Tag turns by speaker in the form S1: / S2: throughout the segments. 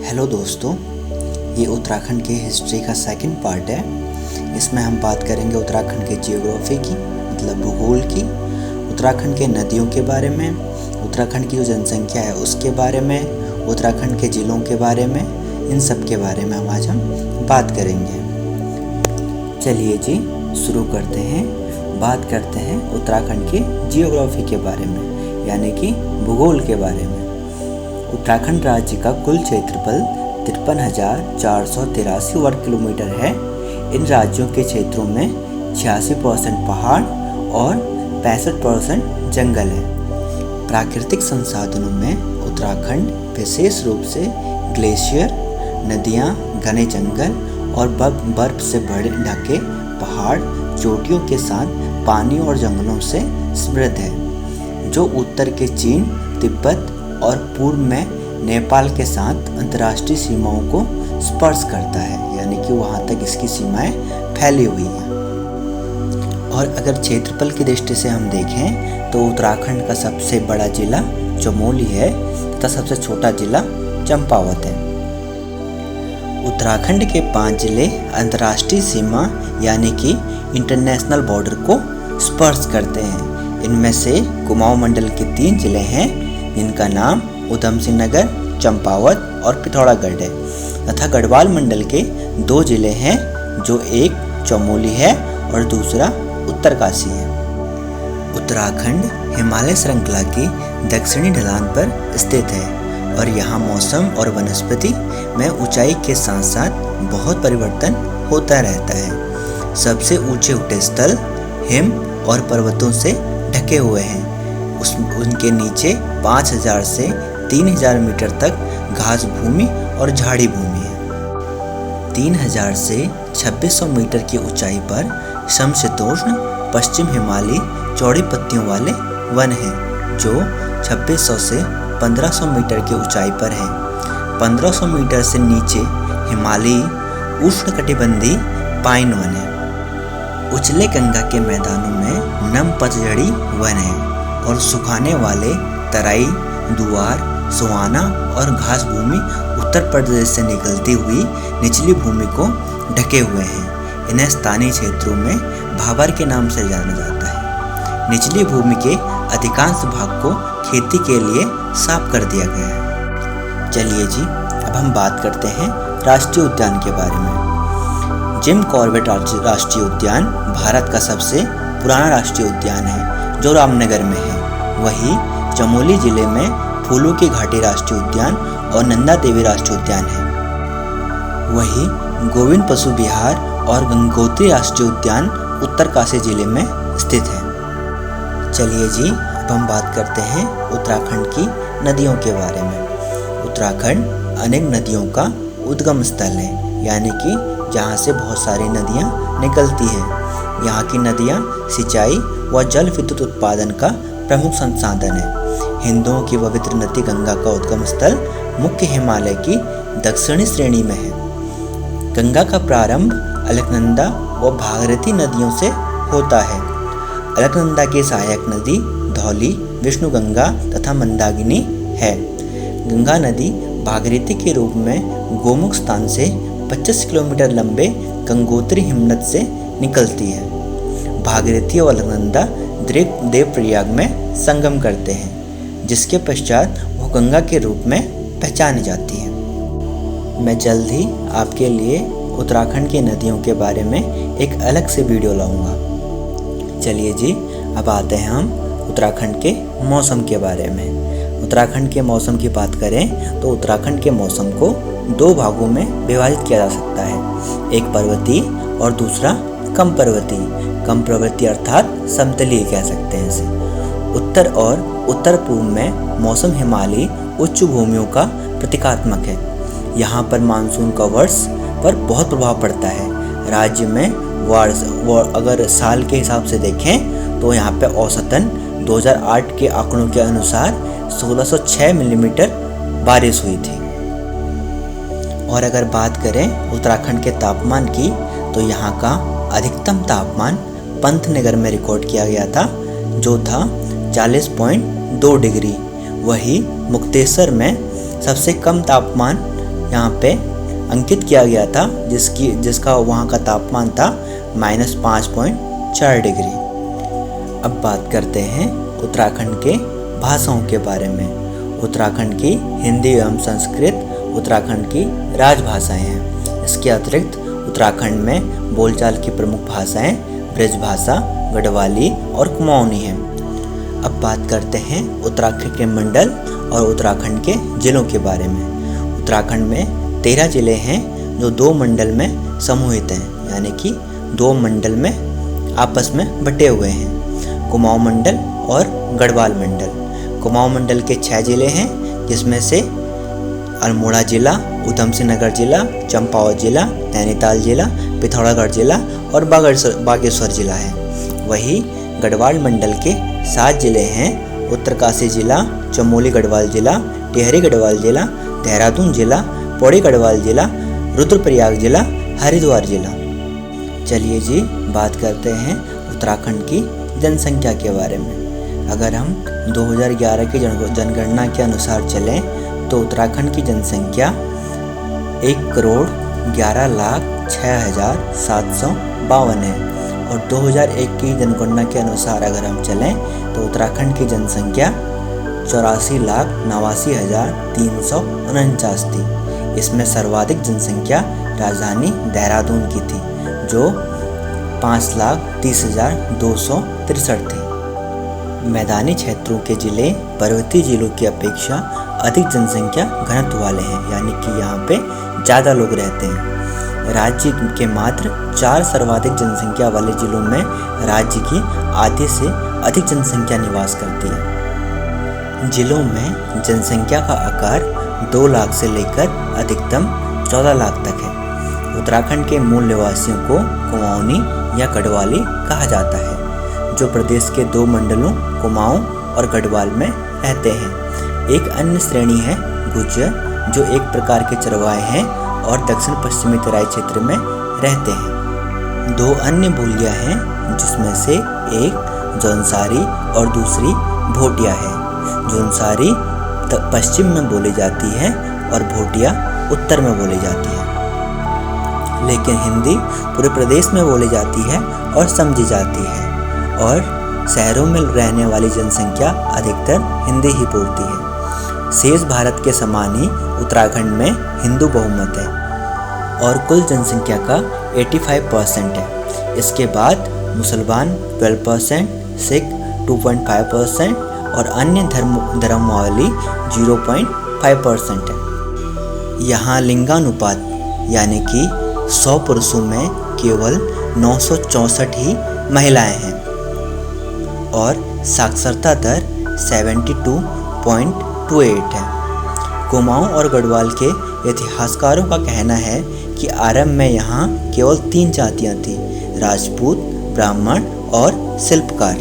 S1: Hello दोस्तों, ये उत्तराखंड के हिस्ट्री का सेकंड पार्ट है। इसमें हम बात करेंगे उत्तराखंड के जियोग्राफी की, मतलब भूगोल की, उत्तराखंड के नदियों के बारे में, उत्तराखंड की जो जनसंख्या है उसके बारे में, उत्तराखंड के ज़िलों के बारे में, इन सब के बारे में आज हम बात करेंगे। चलिए जी शुरू करते हैं। बात करते हैं उत्तराखंड के जियोग्राफी के बारे में, यानी कि भूगोल के बारे में। उत्तराखंड राज्य का कुल क्षेत्रफल 53,483 वर्ग किलोमीटर है। इन राज्यों के क्षेत्रों में 86% पहाड़ और 65% जंगल है। प्राकृतिक संसाधनों में उत्तराखंड विशेष रूप से ग्लेशियर, नदियाँ, घने जंगल और बर्फ से भरे ढके पहाड़, चोटियों के साथ पानी और जंगलों से समृद्ध है, जो उत्तर के चीन, तिब्बत और पूर्व में नेपाल के साथ अंतर्राष्ट्रीय सीमाओं को स्पर्श करता है, यानी कि वहाँ तक इसकी सीमाएं फैली हुई हैं। और अगर क्षेत्रफल की दृष्टि से हम देखें तो उत्तराखंड का सबसे बड़ा जिला चमोली है तथा सबसे छोटा जिला चंपावत है। उत्तराखंड के 5 जिले अंतर्राष्ट्रीय सीमा यानी कि इंटरनेशनल बॉर्डर को स्पर्श करते हैं। इनमें से कुमाऊं मंडल के 3 जिले हैं, जिनका नाम ऊधम सिंह नगर, चंपावत और पिथौरागढ़ है, तथा गढ़वाल मंडल के 2 जिले हैं, जो एक चमोली है और दूसरा उत्तरकाशी है। उत्तराखंड हिमालय श्रृंखला की दक्षिणी ढलान पर स्थित है और यहाँ मौसम और वनस्पति में ऊंचाई के साथ साथ बहुत परिवर्तन होता रहता है। सबसे ऊंचे ऊंचे स्थल हिम और पर्वतों से ढके हुए हैं। उनके नीचे 5,000 से 3,000 मीटर तक घास भूमि और झाड़ी भूमि है। 3,000 से 2,600 मीटर की ऊंचाई पर समशीतोष्ण पश्चिम हिमालयी चौड़ी पत्तियों वाले वन हैं, जो 2,600 से 1,500 मीटर की ऊंचाई पर हैं। 1,500 मीटर से नीचे हिमालयी उष्णकटिबंधीय पाइन वन है। उछले गंगा के मैदानों में नम पतझड़ी वन है और सुखाने वाले तराई, दुआर, सुहाना और घास भूमि उत्तर प्रदेश से निकलती हुई निचली भूमि को ढके हुए हैं। इन्हें स्थानीय क्षेत्रों में भाबर के नाम से जाना जाता है। निचली भूमि के अधिकांश भाग को खेती के लिए साफ कर दिया गया है। चलिए जी अब हम बात करते हैं राष्ट्रीय उद्यान के बारे में। जिम कॉर्बेट राष्ट्रीय उद्यान भारत का सबसे पुराना राष्ट्रीय उद्यान है, जो रामनगर में है। वहीं चमोली जिले में फूलों की घाटी राष्ट्रीय उद्यान और नंदा देवी राष्ट्रीय उद्यान है। वहीं गोविंद पशु विहार और गंगोत्री राष्ट्रीय उद्यान उत्तरकाशी जिले में स्थित है। चलिए जी अब हम बात करते हैं उत्तराखंड की नदियों के बारे में। उत्तराखंड अनेक नदियों का उद्गम स्थल है, यानी कि जहाँ से बहुत सारी नदियाँ निकलती हैं। यहाँ की नदियाँ सिंचाई व जल विद्युत उत्पादन का प्रमुख संसाधन है। हिंदुओं की पवित्र नदी गंगा का उद्गम स्थल मुख्य हिमालय की दक्षिणी श्रेणी में है। गंगा का प्रारंभ अलकनंदा व भागीरथी नदियों से होता है। अलकनंदा की सहायक नदी धौली, विष्णुगंगा तथा मंदाकिनी है। गंगा नदी भागीरथी के रूप में गोमुख स्थान से 25 किलोमीटर लंबे गंगोत्री हिमनद से निकलती है। भागीरथी और अलकनंदा देवप्रयाग में संगम करते हैं, जिसके पश्चात वो गंगा के रूप में पहचानी जाती है। मैं जल्द ही आपके लिए उत्तराखंड की नदियों के बारे में एक अलग से वीडियो लाऊंगा। चलिए जी अब आते हैं हम उत्तराखंड के मौसम के बारे में। उत्तराखंड के मौसम की बात करें तो उत्तराखंड के मौसम को 2 भागों में विभाजित किया जा सकता है, एक पर्वतीय और दूसरा कम पर्वतीय। कम पर्वतीय अर्थात समतलीय कह सकते हैं इसे। उत्तर और उत्तर पूर्व में मौसम हिमालयी उच्च भूमियों का प्रतीकात्मक है। यहाँ पर मानसून का वर्ष पर बहुत प्रभाव पड़ता है। राज्य में अगर साल के हिसाब से देखें तो यहाँ पे औसतन 2008 के आंकड़ों के अनुसार 1606 मिलीमीटर बारिश हुई थी। और अगर बात करें उत्तराखंड के तापमान की तो यहाँ का अधिकतम तापमान पंतनगर में रिकॉर्ड किया गया था, जो था 40.2 डिग्री। वहीं मुक्तेश्वर में सबसे कम तापमान यहाँ पे अंकित किया गया था, जिसका वहाँ का तापमान था -5.4 डिग्री। अब बात करते हैं उत्तराखंड के भाषाओं के बारे में। उत्तराखंड की हिंदी एवं संस्कृत उत्तराखंड की राजभाषाएं हैं। इसके अतिरिक्त उत्तराखंड में बोलचाल की प्रमुख भाषाएं ब्रज भाषा, गढ़वाली और कुमाऊनी हैं। अब बात करते हैं उत्तराखंड के मंडल और उत्तराखंड के जिलों के बारे में। उत्तराखंड में 13 जिले हैं जो 2 मंडल में समूहित हैं, यानी कि 2 मंडल में आपस में बटे हुए हैं, कुमाऊं मंडल और गढ़वाल मंडल। कुमाऊं मंडल के 6 जिले हैं, जिसमें से अल्मोड़ा जिला, ऊधम सिंह नगर जिला, चंपावत जिला, नैनीताल जिला, पिथौरागढ़ जिला और बागेश्वर जिला है। वही गढ़वाल मंडल के 7 जिले हैं, उत्तरकाशी जिला, चमोली गढ़वाल जिला, टिहरी गढ़वाल जिला, देहरादून जिला, पौड़ी गढ़वाल जिला, रुद्रप्रयाग जिला, हरिद्वार जिला। चलिए जी, बात करते हैं उत्तराखंड की जनसंख्या के बारे में। अगर हम 2011 की जनगणना के अनुसार चलें तो उत्तराखंड की जनसंख्या 1,11,06,752 है और 2001 की जनगणना के अनुसार अगर हम चलें तो उत्तराखंड की जनसंख्या 84,89,349 थी। इसमें सर्वाधिक जनसंख्या राजधानी देहरादून की थी, जो 5,30,263 थी। मैदानी क्षेत्रों के जिले पर्वतीय जिलों की अपेक्षा अधिक जनसंख्या घनत्व वाले हैं, यानी कि यहाँ पे ज़्यादा लोग रहते हैं। राज्य के मात्र 4 सर्वाधिक जनसंख्या वाले जिलों में राज्य की आधे से अधिक जनसंख्या निवास करती है। जिलों में जनसंख्या का आकार 2 लाख से लेकर अधिकतम 14 लाख तक है। उत्तराखंड के मूल निवासियों को कुमाऊनी या गढ़वाली कहा जाता है, जो प्रदेश के 2 मंडलों कुमाऊं और गढ़वाल में रहते हैं। एक अन्य श्रेणी है गुज्जर, जो एक प्रकार के चरवाहे हैं और दक्षिण पश्चिमी तराई क्षेत्र में रहते हैं। 2 अन्य बोलियां हैं, जिसमें से एक जौनसारी और दूसरी भोटिया है। जौनसारी पश्चिम में बोली जाती है और भोटिया उत्तर में बोली जाती है। लेकिन हिंदी पूरे प्रदेश में बोली जाती है और समझी जाती है, और शहरों में रहने वाली जनसंख्या अधिकतर हिंदी ही बोलती है। शेष भारत के समान ही उत्तराखंड में हिंदू बहुमत है और कुल जनसंख्या का 85% है। इसके बाद मुसलमान 12%, सिख 2.5% और अन्य धर्मावली 0.5% है। यहाँ लिंगानुपात यानी कि 100 पुरुषों में केवल 964 ही महिलाएं हैं और साक्षरता दर 72.28 है। कुमाऊं और गढ़वाल के इतिहासकारों का कहना है कि आरंभ में यहाँ केवल 3 जातियाँ थीं: राजपूत, ब्राह्मण और शिल्पकार।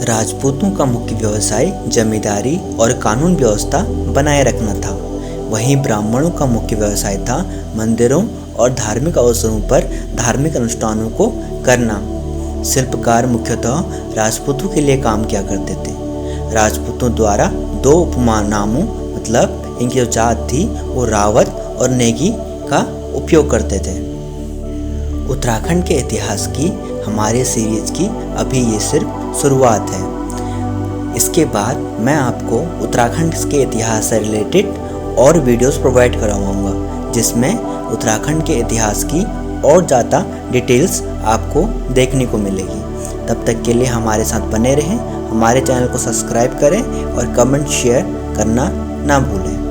S1: राजपूतों का मुख्य व्यवसाय जमींदारी और कानून व्यवस्था बनाए रखना था। वहीं ब्राह्मणों का मुख्य व्यवसाय था मंदिरों और धार्मिक अवसरों पर धार्मिक अनुष्ठानों को करना। शिल्पकार मुख्यतः राजपूतों के लिए काम किया करते थे। राजपूतों द्वारा 2 उपनामों मतलब इनकी जो जात थी वो रावत और नेगी का उपयोग करते थे। उत्तराखंड के इतिहास की हमारे सीरीज की अभी ये सिर्फ शुरुआत है। इसके बाद मैं आपको उत्तराखंड के इतिहास से रिलेटेड और वीडियोस प्रोवाइड करवाऊँगा, जिसमें उत्तराखंड के इतिहास की और ज़्यादा डिटेल्स आपको देखने को मिलेगी। तब तक के लिए हमारे साथ बने रहें, हमारे चैनल को सब्सक्राइब करें और कमेंट शेयर करना ना भूलें।